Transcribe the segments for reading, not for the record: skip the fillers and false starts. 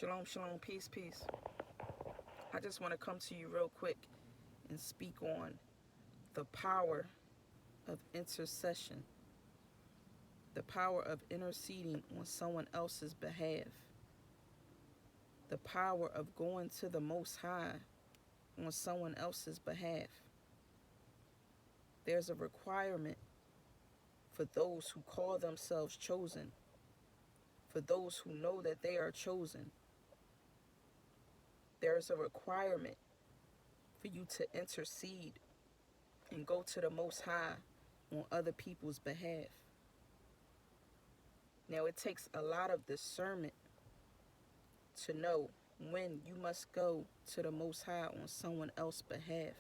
Shalom, shalom, peace, peace. I just want to come to you real quick and speak on the power of intercession, the power of interceding on someone else's behalf, the power of going to the Most High on someone else's behalf. There's a requirement for those who call themselves chosen, for those who know that they are chosen. There's a requirement for you to intercede and go to the Most High on other people's behalf. Now, it takes a lot of discernment to know when you must go to the Most High on someone else's behalf,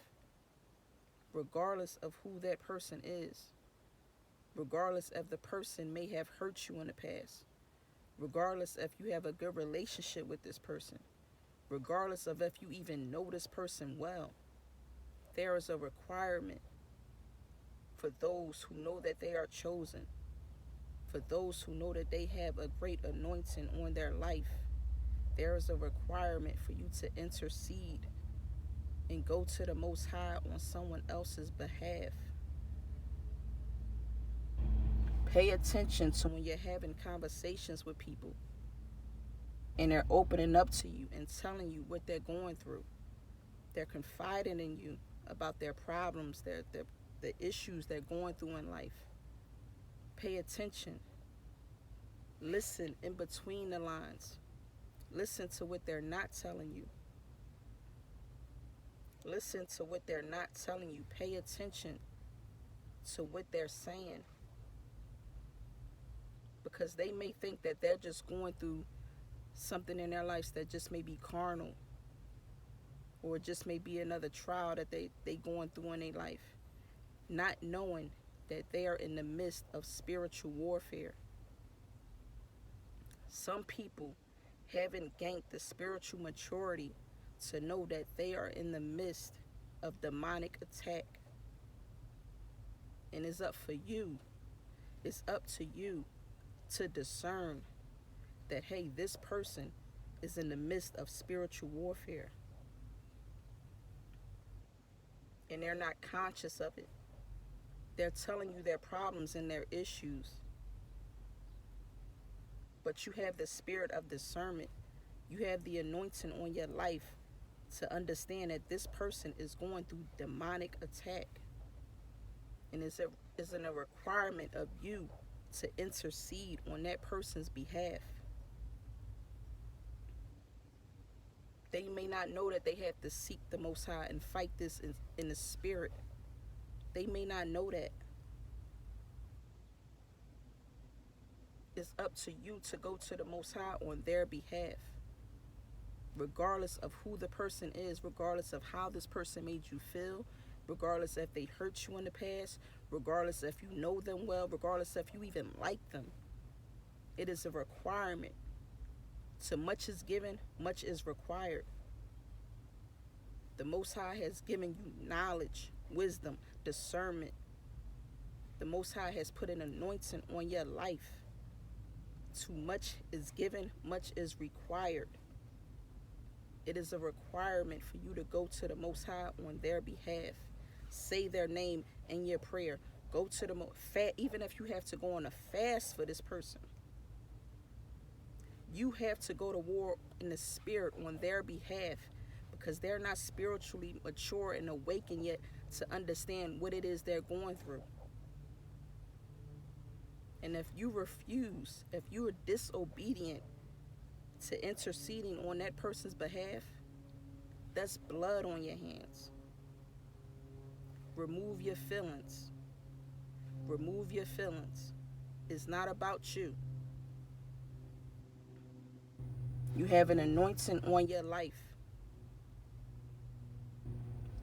regardless of who that person is, regardless if the person may have hurt you in the past, regardless if you have a good relationship with this person, regardless of if you even know this person well. There is a requirement for those who know that they are chosen, for those who know that they have a great anointing on their life. There is a requirement for you to intercede and go to the Most High on someone else's behalf. Pay attention to when you're having conversations with people and they're opening up to you and telling you what they're going through. They're confiding in you about their problems, the issues they're going through in life. Pay attention. Listen in between the lines. Listen to what they're not telling you. Listen to what they're not telling you. Pay attention to what they're saying. Because they may think that they're just going through something in their lives that just may be carnal, or just may be another trial that they going through in their life, not knowing that they are in the midst of spiritual warfare. Some people haven't gained the spiritual maturity to know that they are in the midst of demonic attack. And it's up to you to discern that, hey, this person is in the midst of spiritual warfare. And they're not conscious of it. They're telling you their problems and their issues. But you have the spirit of discernment. You have the anointing on your life to understand that this person is going through demonic attack. And it's a requirement of you to intercede on that person's behalf. They may not know that they have to seek the Most High and fight this in the spirit. They may not know that. It's up to you to go to the Most High on their behalf. Regardless of who the person is, regardless of how this person made you feel, regardless if they hurt you in the past, regardless if you know them well, regardless if you even like them. It is a requirement. So much is given, much is required. The Most High has given you knowledge, wisdom, discernment. The Most High has put an anointing on your life. Too much is given, much is required. It is a requirement for you to go to the Most High on their behalf. Say their name in your prayer. Go to the even if you have to go on a fast for this person. You have to go to war in the spirit on their behalf, because they're not spiritually mature and awakened yet to understand what it is they're going through. And if you refuse, if you are disobedient to interceding on that person's behalf, that's blood on your hands. Remove your feelings. Remove your feelings. It's not about you. You have an anointing on your life.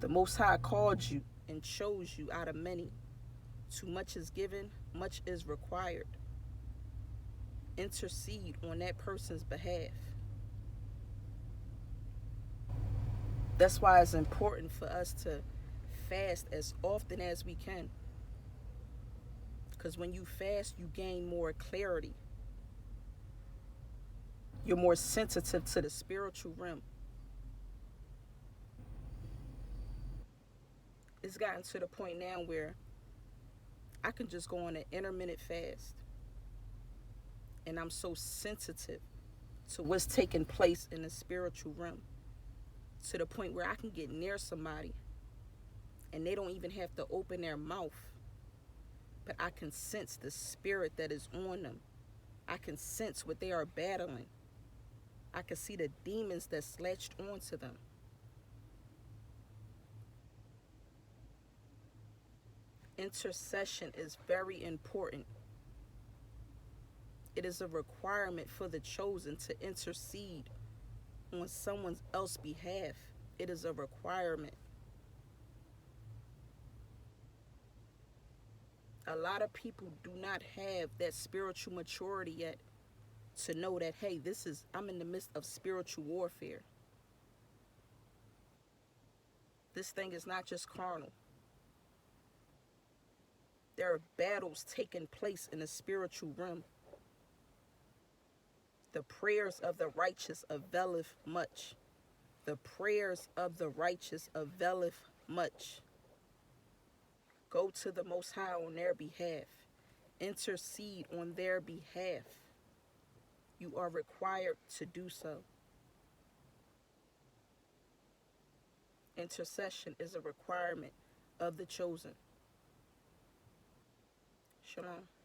The Most High called you and chose you out of many. Too much is given, much is required. Intercede on that person's behalf. That's why it's important for us to fast as often as we can. Because when you fast, you gain more clarity. You're more sensitive to the spiritual realm. It's gotten to the point now where I can just go on an intermittent fast and I'm so sensitive to what's taking place in the spiritual realm to the point where I can get near somebody and they don't even have to open their mouth, but I can sense the spirit that is on them. I can sense what they are battling. I can see the demons that's latched onto them. Intercession is very important. It is a requirement for the chosen to intercede on someone else's behalf. It is a requirement. A lot of people do not have that spiritual maturity yet to know that, hey, I'm in the midst of spiritual warfare. This thing is not just carnal. There are battles taking place in the spiritual realm. The prayers of the righteous availeth much. The prayers of the righteous availeth much. Go to the Most High on their behalf. Intercede on their behalf. You are required to do so. Intercession is a requirement of the chosen. Shalom.